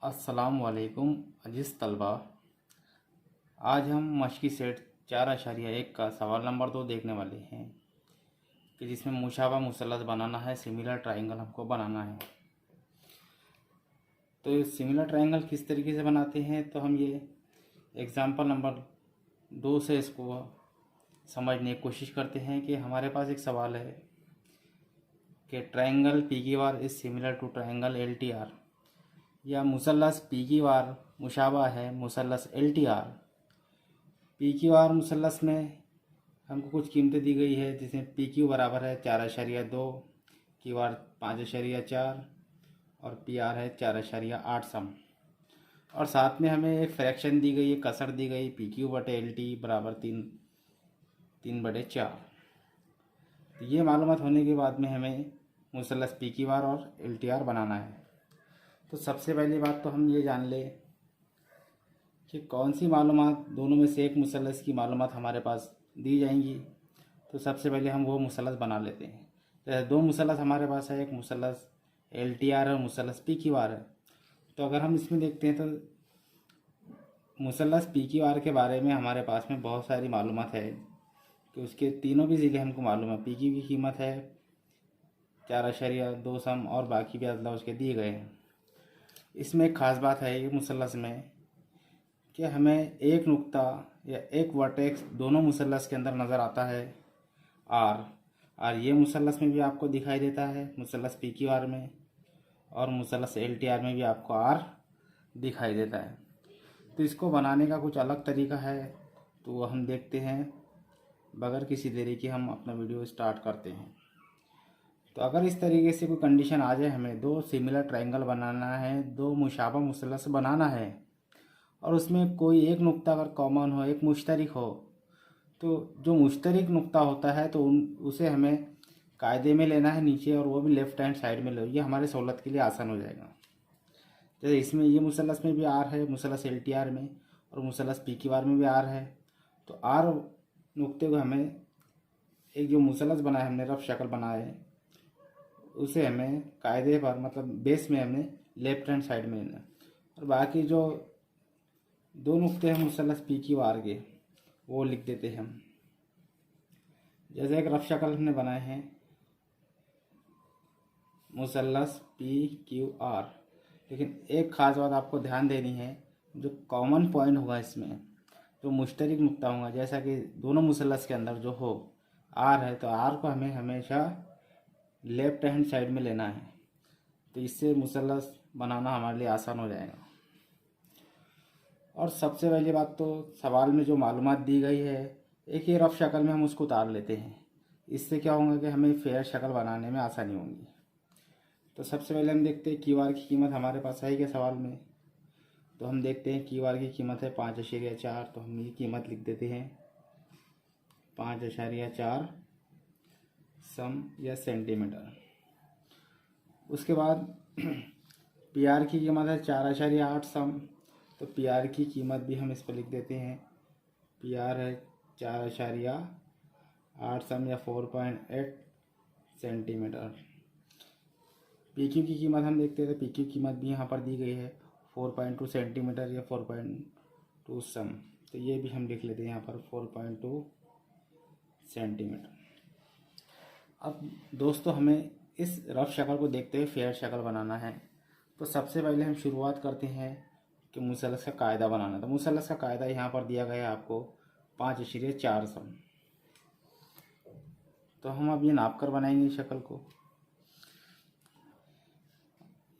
अस्सलाम वालेकुम अजीज़ तलबा। आज हम मशक़ी सेट 4.1 का सवाल नंबर 2 देखने वाले हैं कि जिसमें मुशाबा मुसल्लस बनाना है, सिमिलर ट्रायंगल हमको बनाना है। तो सिमिलर ट्रायंगल किस तरीके से बनाते हैं, तो हम ये एग्ज़ाम्पल नंबर 2 से इसको समझने की कोशिश करते हैं कि हमारे पास एक सवाल है कि triangle P Q R is similar to triangle L T R, या मुसल्लस पी क्यू आर मुशाबा है मुसल्लस L T R. P Q R मुसल्लस में हमको कुछ कीमतें दी गई है, जिसमें पी क्यू बराबर है 4.2, क्यू आर 5.4 और पी आर है 4.8 सम। और साथ में हमें एक फ्रैक्शन दी गई है, कसर दी गई पी क्यू बटे एल टी बराबर 3/4। तो ये मालूमात होने के बाद में हमें मुसल्लस पी क्यू आर और एल टी आर बनाना है। तो सबसे पहली बात तो हम ये जान लें कि कौन सी मालूमात दोनों में से एक मुसल्लस की मालूमात हमारे पास दी जाएंगी। तो सबसे पहले हम वो मुसल्लस बना लेते हैं। तो दो मुसल्लस हमारे पास है, एक मुसल्लस एल टी आर और मुसल्लस पी क्यू आर है। तो अगर हम इसमें देखते हैं तो मुसल्लस पी क्यू आर के बारे में हमारे पास में बहुत सारी मालूमात है कि उसके तीनों भी ज़िले हमको मालूम है। पी क्यू की कीमत है 4.2 सम और बाकी भी अदला उसके दिए गए हैं। इसमें एक ख़ास बात है ये मुसल्लस में कि हमें एक नुक्ता या एक वर्टेक्स दोनों मुसल्लस के अंदर नज़र आता है, और ये मुसल्लस में भी आपको दिखाई देता है मुसल्लस पी क्यू आर में, और मुसल्लस एल टी आर में भी आपको आर दिखाई देता है। तो इसको बनाने का कुछ अलग तरीका है, तो वो हम देखते हैं। बगैर किसी देरी के हम अपना वीडियो स्टार्ट करते हैं। तो अगर इस तरीके से कोई कंडीशन आ जाए, हमें दो सिमिलर ट्रायंगल बनाना है, दो मुशाबा मुसल्लस बनाना है, और उसमें कोई एक नुक्ता अगर कॉमन हो, एक मुश्तरक हो, तो जो मुश्तरक नुक्ता होता है तो उसे हमें कायदे में लेना है नीचे, और वो भी लेफ़्ट हैंड साइड में लो। ये हमारे सहूलत के लिए आसान हो जाएगा। जैसे इसमें ये मुसल्लस में भी आर है, मुसल्लस एल टी आर में, और मुसल्लस पी क्यू आर में भी आर है। तो आर नुक्ते को हमें एक जो मुसल्लस बनाया हमने, रफ शक्ल बनाया है, उसे हमें कायदे पर मतलब बेस में हमें लेफ़्ट हैंड साइड में लेना। और बाकी जो दो नुक्ते हैं मुसल्लस पी क्यू आर के, वो लिख देते हैं हम। जैसे एक रफ शक्ल हमने बनाए हैं मुसल्लस पी क्यू आर, लेकिन एक ख़ास बात आपको ध्यान देनी है, जो कॉमन पॉइंट होगा इसमें, जो मुश्तरक नुक्ता होगा, जैसा कि दोनों मुसल्लस के अंदर जो हो आर है, तो आर को हमें हमेशा लेफ़्ट हैंड साइड में लेना है। तो इससे मुसल्लस बनाना हमारे लिए आसान हो जाएगा। और सबसे पहली बात तो सवाल में जो मालूमात दी गई है, एक ही रफ शक्ल में हम उसको उतार लेते हैं। इससे क्या होगा कि हमें फेयर शक्ल बनाने में आसानी होगी। तो सबसे पहले हम देखते हैं क्यू आर की कीमत हमारे पास है क्या सवाल में। तो हम देखते हैं क्यू आर की कीमत है 5.4। तो हम ये कीमत लिख देते हैं 5.4 सम या सेंटीमीटर। उसके बाद पी आर की कीमत है 4.8 सम। तो पी आर की कीमत भी हम इस पर लिख देते हैं। पी आर है 4.8 सम या 4.8 सेंटीमीटर। पी क्यू की कीमत हम देखते हैं, तो पी क्यू कीमत भी यहाँ पर दी गई है 4.2 सेंटीमीटर या 4.2 सम। तो ये भी हम लिख लेते हैं यहाँ पर 4.2 सेंटीमीटर। अब दोस्तों, हमें इस रफ शक्ल को देखते हुए फेयर शक्ल बनाना है। तो सबसे पहले हम शुरुआत करते हैं कि मुसल्लस का कायदा बनाना। तो मुसल्लस का कायदा यहाँ पर दिया गया है आपको 5.4 सम। तो हम अब ये नाप कर बनाएंगे इस शक्ल को।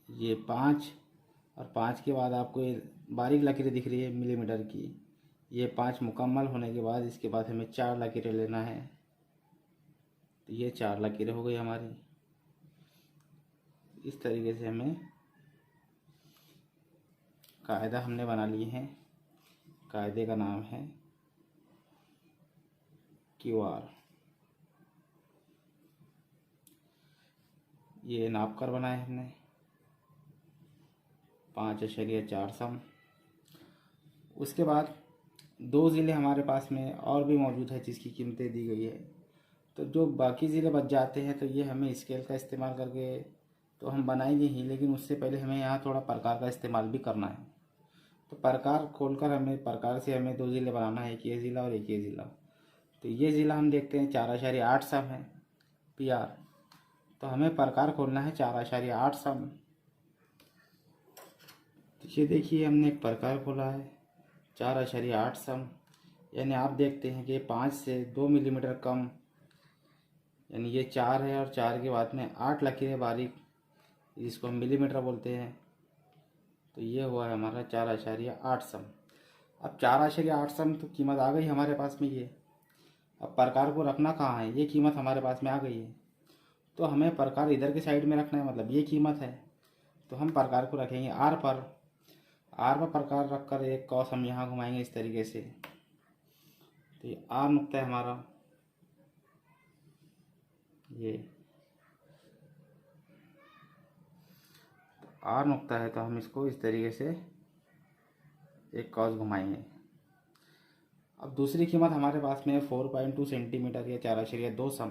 ये 5 और 5 के बाद आपको ये बारीक लकीरें दिख रही है मिलीमीटर की। ये 5 मुकम्मल होने के बाद इसके बाद हमें 4 लकीरें लेना है। तो ये 4 लकीरें हो गई हमारी। इस तरीके से हमें कायदा हमने बना लिए हैं। कायदे का नाम है क्यू आर। ये नाप कर बनाए हमने 5.4 सम। उसके बाद दो ज़िले हमारे पास में और भी मौजूद है जिसकी कीमतें दी गई है। तो जो बाकी ज़िले बच जाते हैं, तो ये हमें स्केल का इस्तेमाल करके तो हम बनाएंगे ही, लेकिन उससे पहले हमें यहाँ थोड़ा प्रकार का इस्तेमाल भी करना है। तो प्रकार खोलकर हमें प्रकार से हमें 2 ज़िले बनाना है, एक ये ज़िला और एक ये ज़िला। तो ये ज़िला हम देखते हैं 4.8 सम है PR। तो हमें प्रकार खोलना है 4.8 सम। तो ये देखिए हमने एक प्रकार खोला है 4.8 सम, यानी आप देखते हैं कि 5 से 2 मिलीमीटर कम, यानी ये 4 है और 4 के बाद में 8 लकीरें बारीक, जिसको हम मिलीमीटर बोलते हैं। तो ये हुआ है हमारा 4.8 सम। अब 4.8 सम तो कीमत आ गई हमारे पास में ये। अब प्रकार को रखना कहाँ है, ये कीमत हमारे पास में आ गई है। तो हमें प्रकार इधर की साइड में रखना है, मतलब ये कीमत है। तो हम प्रकार को रखेंगे R पर। R पर प्रकार रखकर एक कॉस हम यहाँ घुमाएंगे इस तरीके से। तो ये R नुक्ता है हमारा, ये R नुक्ता है। तो हम इसको इस तरीके से एक कॉस घुमाएंगे। अब दूसरी कीमत हमारे पास में 4.2 सेंटीमीटर या 4.2 सम।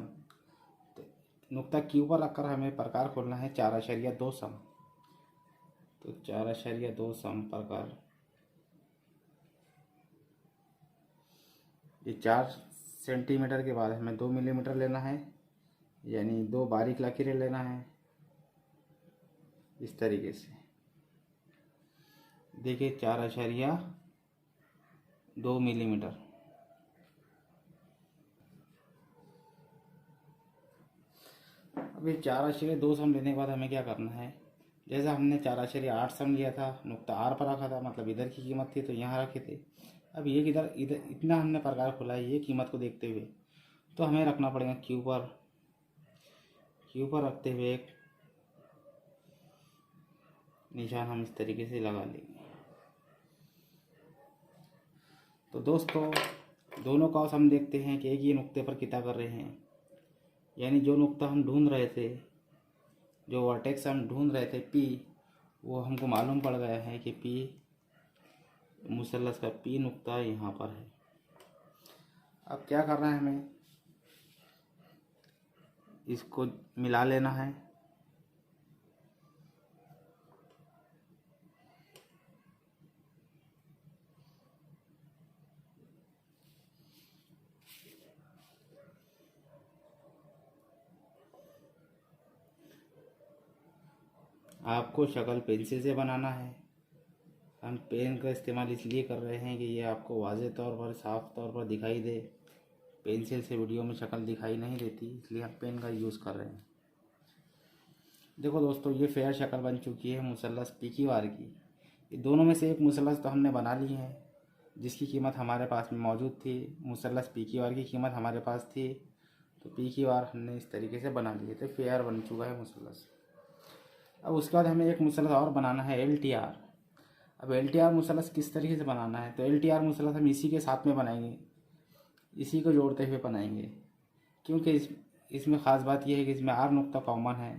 तो नुक्ता Q पर रखकर हमें प्रकार खोलना है 4.2 सम। तो 4.2 सम प्रकार, ये 4 सेंटीमीटर के बाद हमें 2 मिलीमीटर लेना है, यानी 2 बारीक लकीरें लेना है इस तरीके से। देखिए 4.2 मिलीमीटर। अब ये 4.2 सम लेने के बाद हमें क्या करना है, जैसा हमने 4.8 सम लिया था, नुक्ता R पर रखा था, मतलब इधर की कीमत थी तो यहाँ रखे थे। अब ये इधर इधर इतना हमने प्रकार खोला है ये कीमत को देखते हुए, तो हमें रखना पड़ेगा Q पर। Q पर रखते हुए एक निशान हम इस तरीके से लगा लेंगे। तो दोस्तों दोनों कॉस हम देखते हैं कि एक ही नुक्ते पर कितना कर रहे हैं, यानी जो नुक्ता हम ढूंढ रहे थे, जो वर्टेक्स हम ढूंढ रहे थे P, वो हमको मालूम पड़ गया है कि P मुसल्लस का P नुक्ता यहाँ पर है। अब क्या करना है, हमें इसको मिला लेना है। आपको शक्ल पेंसिल से बनाना है। हम पेन का इस्तेमाल इसलिए कर रहे हैं कि ये आपको वाज़ेह तौर पर साफ़ तौर पर दिखाई दे। पेंसिल से वीडियो में शक्ल दिखाई नहीं देती, इसलिए हम पेन का यूज़ कर रहे हैं। देखो दोस्तों ये फेयर शक्ल बन चुकी है मुसल्लस PQR की। ये दोनों में से एक मुसल्लस तो हमने बना ली है, जिसकी कीमत हमारे पास में मौजूद थी। मुसल्लस PQR की कीमत हमारे पास थी, तो PQR हमने इस तरीके से बना लिए थे। फेयर बन चुका है मुसल्लस। अब उसके बाद हमें एक मुसल्लस और बनाना है LTR। अब LTR मुसल्लस किस तरीके से बनाना है, तो LTR मुसल्लस हम इसी के साथ में बनाएंगे, इसी को जोड़ते हुए बनाएंगे, क्योंकि इसमें ख़ास बात यह है कि इसमें R नुक्ता कॉमन है।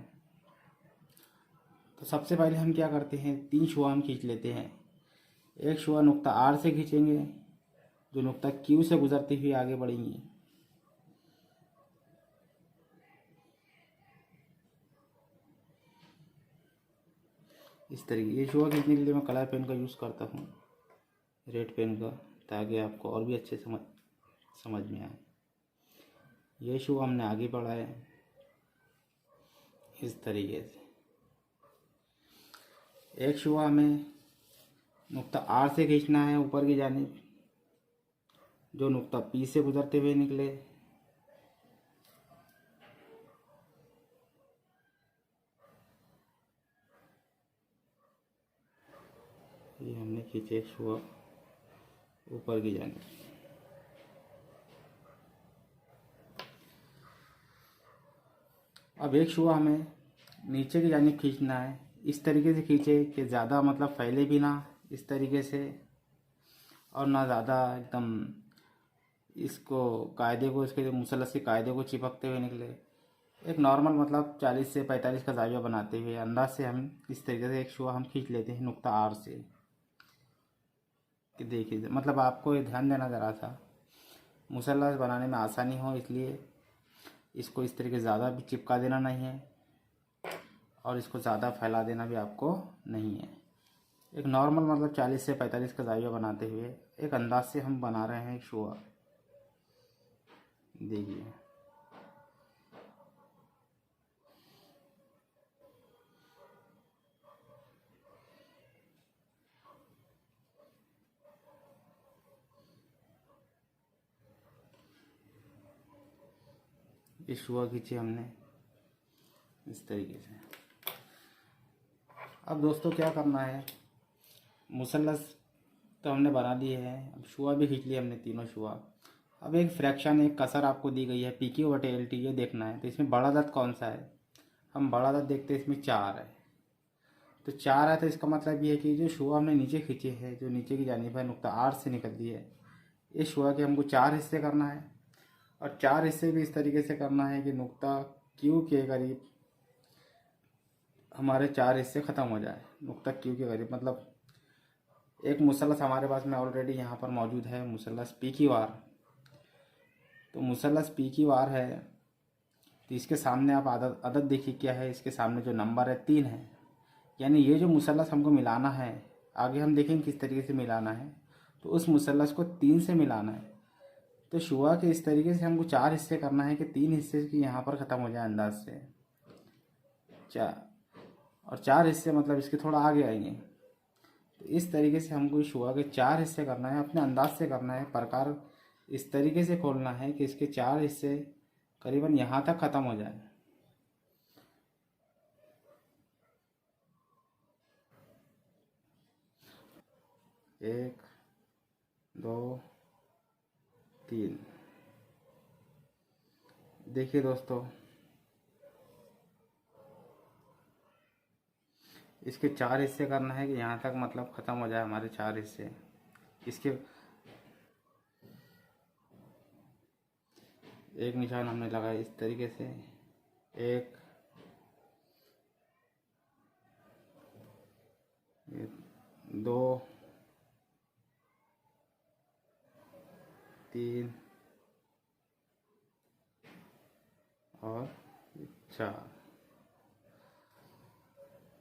तो सबसे पहले हम क्या करते हैं, 3 शुआ हम खींच लेते हैं। एक शुआ नुक्ता R से खींचेंगे, जो नुक्ता Q से गुजरते हुए आगे बढ़ेंगी। इस तरीके ये शुआ खींचने के लिए मैं कलर पेन का यूज़ करता हूँ, रेड पेन का, ताकि आपको और भी अच्छे समझ में आए। ये शुआ हमने आगे बढ़ाया इस तरीके से। एक शुआ हमें नुक्ता R से खींचना है ऊपर की जानिब, जो नुक्ता P से गुजरते हुए निकले। ये हमने खींचे एक शुआ ऊपर की जानिब। अब एक शुआ हमें नीचे की जानिब खींचना है, इस तरीके से खींचे कि ज़्यादा मतलब फैले भी ना इस तरीके से, और ना ज़्यादा एकदम इसको कायदे को, इसके मुसल्लस के कायदे को चिपकते हुए निकले। एक नॉर्मल मतलब 40 से 45 का जाविया बनाते हुए अंदाज से हम इस तरीके से एक शुआ हम खींच लेते हैं नुक्ता R से। कि देखिए मतलब आपको ये ध्यान देना ज़रा सा, मुसल्लस बनाने में आसानी हो, इसलिए इसको इस तरीके ज़्यादा भी चिपका देना नहीं है, और इसको ज़्यादा फैला देना भी आपको नहीं है। एक नॉर्मल मतलब 40 से 45 का ज़ाविया बनाते हुए एक अंदाज से हम बना रहे हैं एक शुआ। देखिए ये शुआ खींचे हमने इस तरीके से। अब दोस्तों क्या करना है, मुसल्लस तो हमने बना लिए है, अब शुआ भी खींच लिया हमने तीनों शुआ। अब एक फ्रैक्शन एक कसर आपको दी गई है PQ/LT, ये देखना है। तो इसमें बड़ा दत्त कौन सा है, हम बड़ा दत्त देखते हैं, इसमें 4 है। तो 4 है तो इसका मतलब ये है कि जो शुआ हमने नीचे खींचे है, जो नीचे की जानिब है नुक्ता R से निकल दी है, इस शुआ के हमको 4 हिस्से करना है। और 4 हिस्से भी इस तरीके से करना है कि नुक्ता Q के करीब हमारे 4 हिस्से ख़त्म हो जाए। नुक्ता Q के करीब मतलब एक मुसल्लस हमारे पास में ऑलरेडी यहाँ पर मौजूद है, मुसल्लस PQR। तो मुसल्लस PQR है, तो इसके सामने आप अदद देखिए क्या है, इसके सामने जो नंबर है 3 है। यानी ये जो मुसल्लस हमको मिलाना है, आगे हम देखेंगे किस तरीके से मिलाना है। तो उस मुसल्लस को 3 से मिलाना है। तो शुआ के इस तरीके से हमको 4 हिस्से करना है कि 3 हिस्से की यहाँ पर ख़त्म हो जाए अंदाज से 4, और 4 हिस्से मतलब इसके थोड़ा आगे आएंगे। तो इस तरीके से हमको शुआ के 4 हिस्से करना है, अपने अंदाज से करना है। प्रकार इस तरीके से खोलना है कि इसके 4 हिस्से करीबन यहाँ तक ख़त्म हो जाए। एक, दो, 3। देखिए दोस्तों, इसके 4 हिस्से करना है कि यहाँ तक मतलब ख़त्म हो जाए हमारे 4 हिस्से। इसके एक निशान हमने लगाया इस तरीके से, 1, 2, 3 और 4।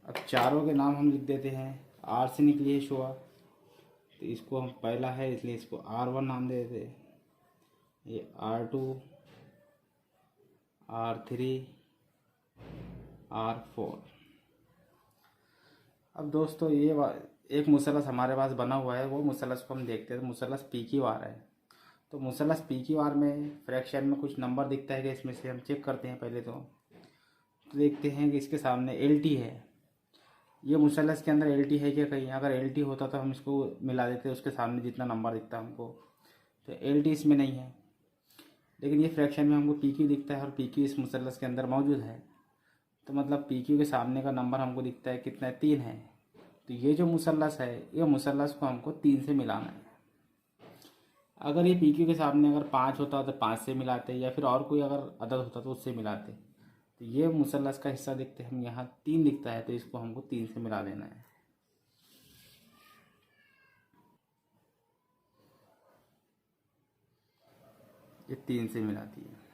अब चारों के नाम हम लिख देते हैं। R से निकली है शुआ, तो इसको हम पहला है इसलिए इसको R1 नाम दे देते हैं। ये R2, R3, R4। अब दोस्तों ये एक मुसल्लस हमारे पास बना हुआ है, वो मुसल्लस को हम देखते हैं। तो मुसल्लस PQR है। तो मुसल्लस PQR में फ्रैक्शन में कुछ नंबर दिखता है कि इसमें से हम चेक करते हैं। पहले तो देखते हैं कि इसके सामने LT है। ये मुसल्लस के अंदर LT है क्या कहीं, अगर LT होता तो हम इसको मिला देते उसके सामने जितना नंबर दिखता हमको। तो LT इसमें नहीं है, लेकिन ये फ्रैक्शन में हमको PQ दिखता है और PQ इस मुसल्लस के अंदर मौजूद है। तो मतलब PQ के सामने का नंबर हमको दिखता है कितना है, 3 है। तो ये जो मुसल्लस है, ये मुसल्लस को हमको 3 से मिलाना है। अगर ये PQ के सामने अगर 5 होता तो 5 से मिलाते, या फिर और कोई अगर अदद होता तो उससे मिलाते। तो ये मुसल्लस का हिस्सा देखते हैं हम, यहाँ 3 दिखता है, तो इसको हमको 3 से मिला देना है। ये 3 से मिलाती है।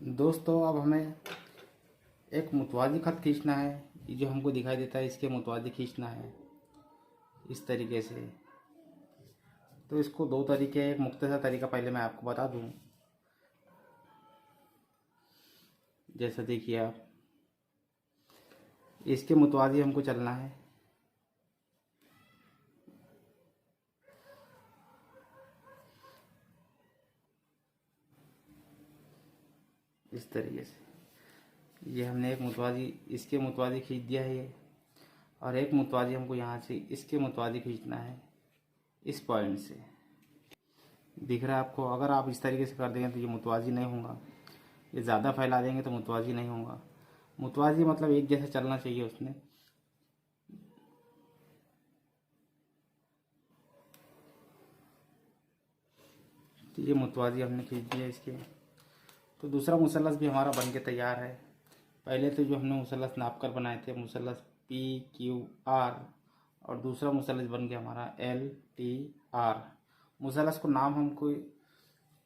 दोस्तों अब हमें एक मुतवाज़ी ख़त खींचना है। ये जो हमको दिखाई देता है इसके मुतवाज़ी खींचना है इस तरीके से। तो इसको 2 तरीके, एक मुख्तसर तरीका पहले मैं आपको बता दूं। जैसा देखिए आप, इसके मुतवाज़ी हमको चलना है। इस तरीके से ये हमने एक मुतवाज़ी इसके मुतवाज़ी खींच दिया है ये, और एक मुतवाज़ी हमको यहाँ से इसके मुतवाज़ी खींचना है इस पॉइंट से। दिख रहा है आपको? अगर आप इस तरीके से कर देंगे तो ये मुतवाज़ी नहीं होगा, ये ज़्यादा फैला देंगे तो मुतवाज़ी नहीं होगा। मुतवाज़ी मतलब एक जैसा चलना चाहिए उसने। तो ये मुतवाज़ी हमने खींच दिया इसके। तो दूसरा मुसल्लस भी हमारा बन के तैयार है। पहले तो जो हमने मुसल्लस नाप कर बनाए थे, मुसल्लस PQR, और दूसरा मुसलस बन गया हमारा LTR। मुसलस को नाम हमको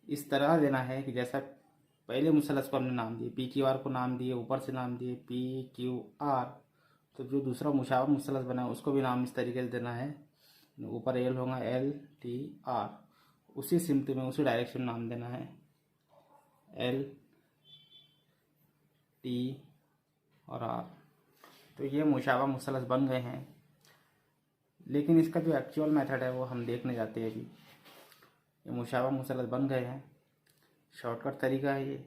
इस तरह देना है कि जैसा पहले मुसलस को हमने नाम दिए, PQR को नाम दिए, ऊपर से नाम दिए PQR, तो जो दूसरा मुशाबह मुसलस बना है उसको भी नाम इस तरीके से देना है। ऊपर L होगा LTR, उसी सिमत में उसी डायरेक्शन में नाम देना है LT और R। तो ये मुशाबह मुसलस बन गए हैं, लेकिन इसका जो एक्चुअल मेथड है वो हम देखने जाते हैं अभी। ये मुशाबह मुसलस बन गए हैं, शॉर्टकट तरीका है ये।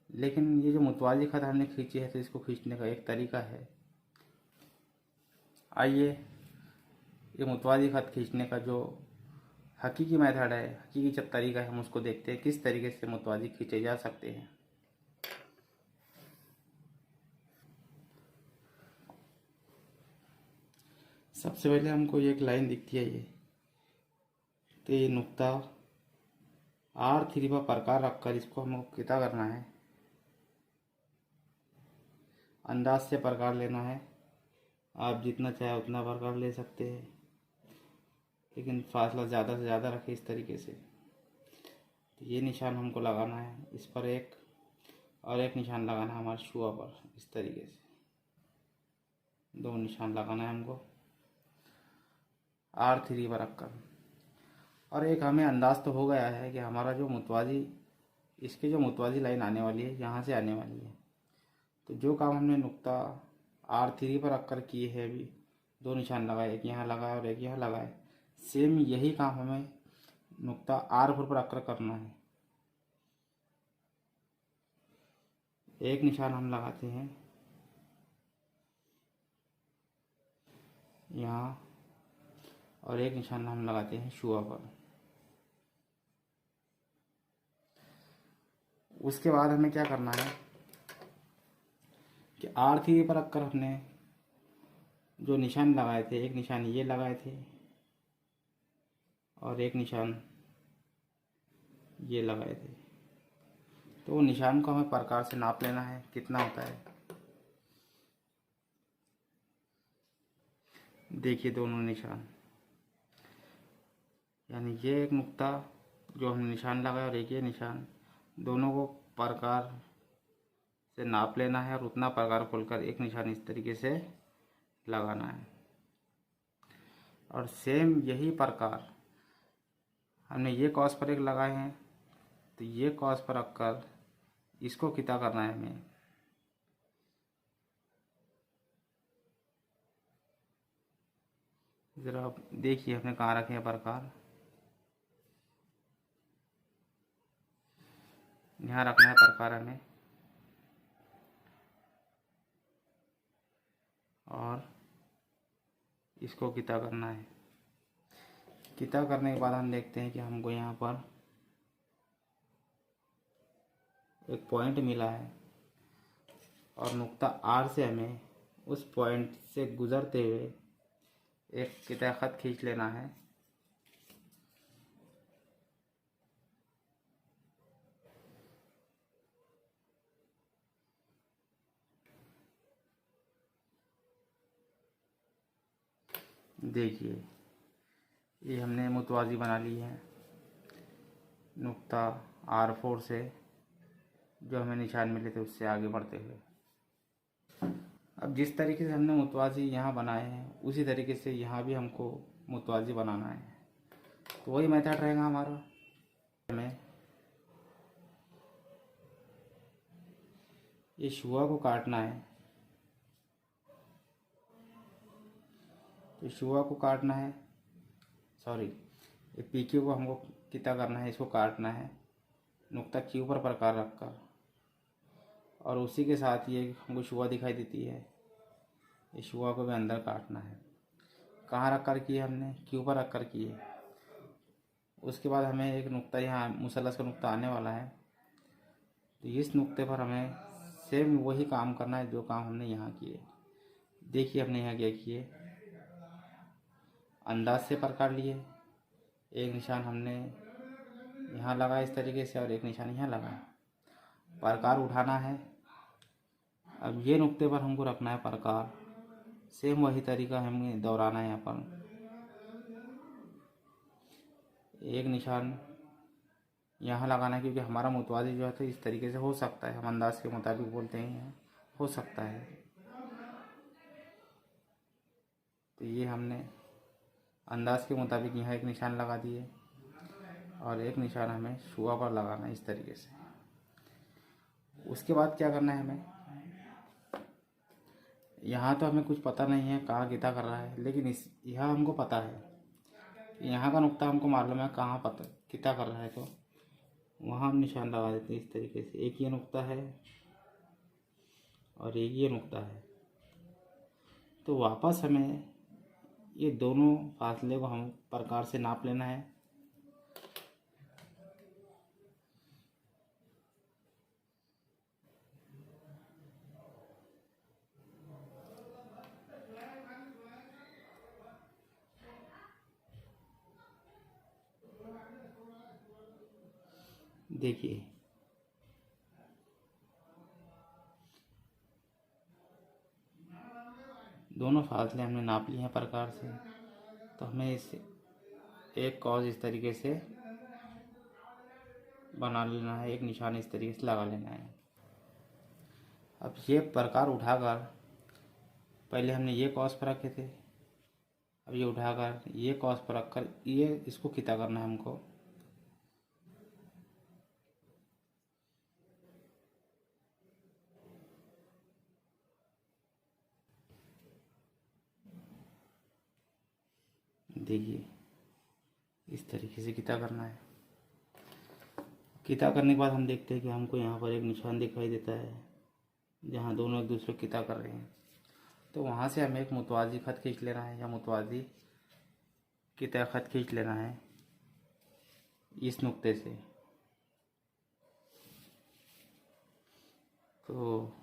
लेकिन ये जो मुतवाज़ी ख़त हमने खींची है तो इसको खींचने का एक तरीका है। आइए ये मुतवाज़ी ख़त खींचने का जो हकीकी मेथड है, हकीकी जब तरीका है, हम उसको देखते हैं किस तरीके से मुतवाज़ी खींचे जा सकते हैं। सबसे पहले हमको एक लाइन दिखती है ये, तो ये नुक्ता R3 पर प्रकार रखकर इसको हमको कितना करना है, अंदाज से प्रकार लेना है। आप जितना चाहे उतना प्रकार ले सकते हैं, लेकिन फासला ज़्यादा से ज़्यादा रखें इस तरीके से। तो ये निशान हमको लगाना है, इस पर एक और एक निशान लगाना है हमारे शुआ पर, इस तरीके से 2 निशान लगाना है हमको R3 पर रखकर। और एक हमें अंदाज़ तो हो गया है कि हमारा जो मुतवाज़ी, इसके जो मुतवाज़ी लाइन आने वाली है यहाँ से आने वाली है। तो जो काम हमने नुक्ता R3 पर रखकर किए है, अभी 2 निशान लगाए, एक यहाँ लगाए और एक यहाँ लगाए, सेम यही काम हमें नुक्ता R4 पर रखकर करना है। एक निशान हम लगाते हैं यहाँ और एक निशान हम लगाते हैं शुआ पर। उसके बाद हमें क्या करना है कि R3 पर रखकर हमने जो निशान लगाए थे, एक निशान ये लगाए थे और एक निशान ये लगाए थे, तो वो निशान को हमें प्रकार से नाप लेना है कितना होता है। देखिए दोनों निशान, यानी ये एक नुक्ता जो हमने निशान लगाया और एक ये निशान, दोनों को प्रकार से नाप लेना है और उतना प्रकार खोलकर एक निशान इस तरीके से लगाना है। और सेम यही प्रकार हमने ये कॉस पर एक लगाए हैं, तो ये कॉस पर रखकर इसको कितना करना है हमें, ज़रा आप देखिए हमने कहाँ रखे हैं प्रकार, यहाँ रखना है प्रकार हमें। और इसको कितना करना है, कितना करने के बाद हम देखते हैं कि हमको यहाँ पर एक पॉइंट मिला है और नुक्ता R से हमें उस पॉइंट से गुज़रते हुए एक कितना ख़त खींच लेना है। देखिए ये हमने मुतवाज़ी बना ली है नुक्ता R4 से, जो हमें निशान मिले थे उससे आगे बढ़ते हुए। अब जिस तरीके से हमने मुतवाज़ी यहाँ बनाए हैं उसी तरीके से यहाँ भी हमको मुतवाज़ी बनाना है। तो वही मेथड रहेगा हमारा, हमें ये शुआ को काटना है, तो शुआ को काटना है, सॉरी ये PQ को हमको कितना करना है, इसको काटना है नुक्ता Q पर प्रकार रखकर। और उसी के साथ ये हमको शुआ दिखाई देती है, ये शुआ को भी अंदर काटना है। कहाँ रख कर किए हमने, Q पर रख कर किए। उसके बाद हमें एक नुक्ता यहाँ मुसलस का नुक्ता आने वाला है, तो इस नुक्ते पर हमें सेम वही काम करना है जो काम हमने यहाँ किए। देखिए हमने यहाँ क्या किए, अंदाज से प्रकार लिए, एक निशान हमने यहाँ लगा इस तरीके से और एक निशान यहाँ लगा, प्रकार उठाना है। अब ये नुक्ते पर हमको रखना है प्रकार, सेम वही तरीका हमें दोहराना है। यहाँ पर एक निशान यहाँ लगाना है, क्योंकि हमारा मुतवाज़ी जो है तो इस तरीके से हो सकता है, हम अंदाज के मुताबिक बोलते हैं, हो सकता है। तो ये हमने अंदाज के मुताबिक यहाँ एक निशान लगा दिए और एक निशान हमें शुआ पर लगाना है इस तरीके से। उसके बाद क्या करना है हमें, यहाँ तो हमें कुछ पता नहीं है कहाँ किता कर रहा है, लेकिन इस यहाँ हमको पता है, यहाँ का नुक्ता हमको मालूम है कहाँ पता किता कर रहा है, तो वहाँ हम निशान लगा देते हैं इस तरीके से। एक ये नुक्ता है और एक ये नुक्ता है। तो वापस हमें ये दोनों फासले को हम प्रकार से नाप लेना है। देखिए दोनों फासले हमने नाप लिए हैं प्रकार से, तो हमें इस एक कॉज इस तरीके से बना लेना है, एक निशान इस तरीके से लगा लेना है। अब ये प्रकार उठाकर पहले हमने ये कॉस पर रखे थे, अब ये उठाकर ये कॉस पर रखकर ये इसको किता करना है हमको। देखिए इस तरीके से किता करना है। किता करने के बाद हम देखते हैं कि हमको यहाँ पर एक निशान दिखाई देता है जहाँ दोनों एक दूसरे को किता कर रहे हैं। तो वहाँ से हमें एक मुतवाज़ी ख़त खींच लेना है या मुतवाज़ी किता ख़त खींच लेना है इस नुक्ते से। तो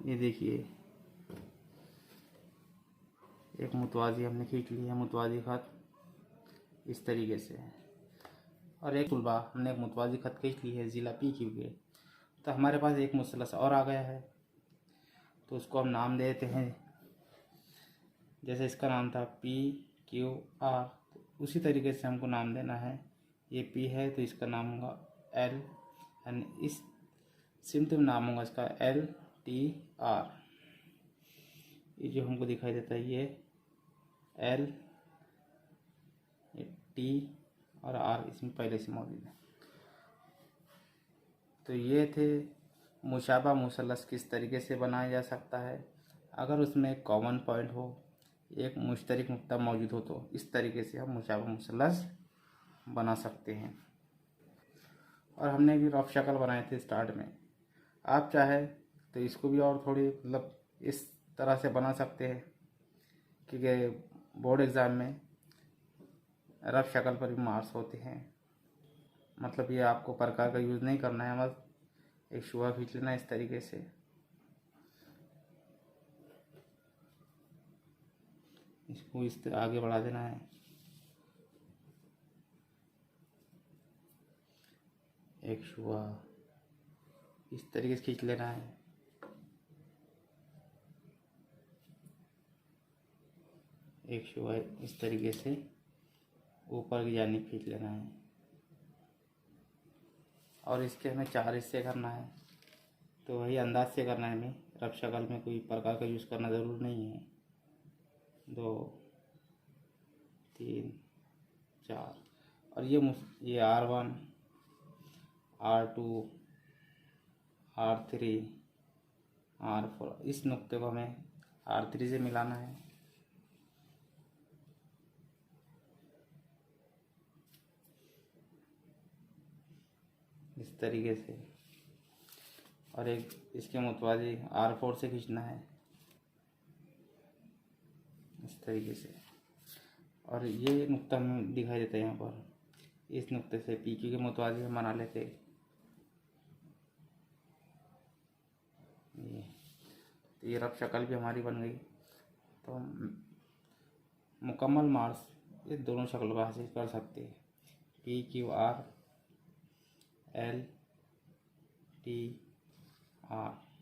ये देखिए एक मुतवाज़ी हमने खींच ली है, मुतवाज़ी ख़त इस तरीके से। और एक तुलबा हमने एक मुतवाज़ी ख़त खींच ली है ज़िला पी क्यू के। तो हमारे पास एक मुसलस और आ गया है, तो उसको हम नाम दे देते हैं। जैसे इसका नाम था पी क्यू आर, तो उसी तरीके से हमको नाम देना है। ये पी है तो इसका नाम होगा एल, एंड इस सिम्टम नाम होगा इसका एल टी आर। ये जो हमको दिखाई देता है ये एल, टी और आर इसमें पहले से मौजूद है। तो ये थे मुशाबा मुसलस किस तरीके से बनाया जा सकता है। अगर उसमें एक कॉमन पॉइंट हो, एक मुश्तरक नुक्ता मौजूद हो, तो इस तरीके से हम मुशाबा मुसलस बना सकते हैं। और हमने भी रफ शक्ल बनाए थे स्टार्ट में, आप चाहे तो इसको भी और थोड़ी मतलब इस तरह से बना सकते हैं, क्योंकि बोर्ड एग्ज़ाम में रफ शक्ल पर भी मार्क्स होते हैं। मतलब ये आपको प्रकार का यूज़ नहीं करना है, बस एक शुआ खींच लेना इस तरीके से। इसको इस तरह आगे बढ़ा देना है। एक शुआ इस तरीके से खींच लेना है। एक शुआ इस तरीके से ऊपर की जानिब खींच लेना है। और इसके हमें 4 हिस्से करना है, तो वही अंदाज से करना है हमें। रफ शक्ल में कोई प्रकार का यूज़ करना ज़रूर नहीं है। 2 3 4, और ये R1 R2 R3 R4, इस नुक्ते को हमें R3 से मिलाना है। इस तरीके से। और एक इसके मुतवाज़ी R4 से खींचना है इस तरीके से। और ये नुक्ता हमें दिखाई देता है यहाँ पर, इस नुक्ते से PQ के मुतवाज़ी हम बना लेते। ये रफ शक्ल भी हमारी बन गई। तो मुकम्मल मार्क्स ये दोनों शक्लों का हासिल कर सकते हैं। PQR LTR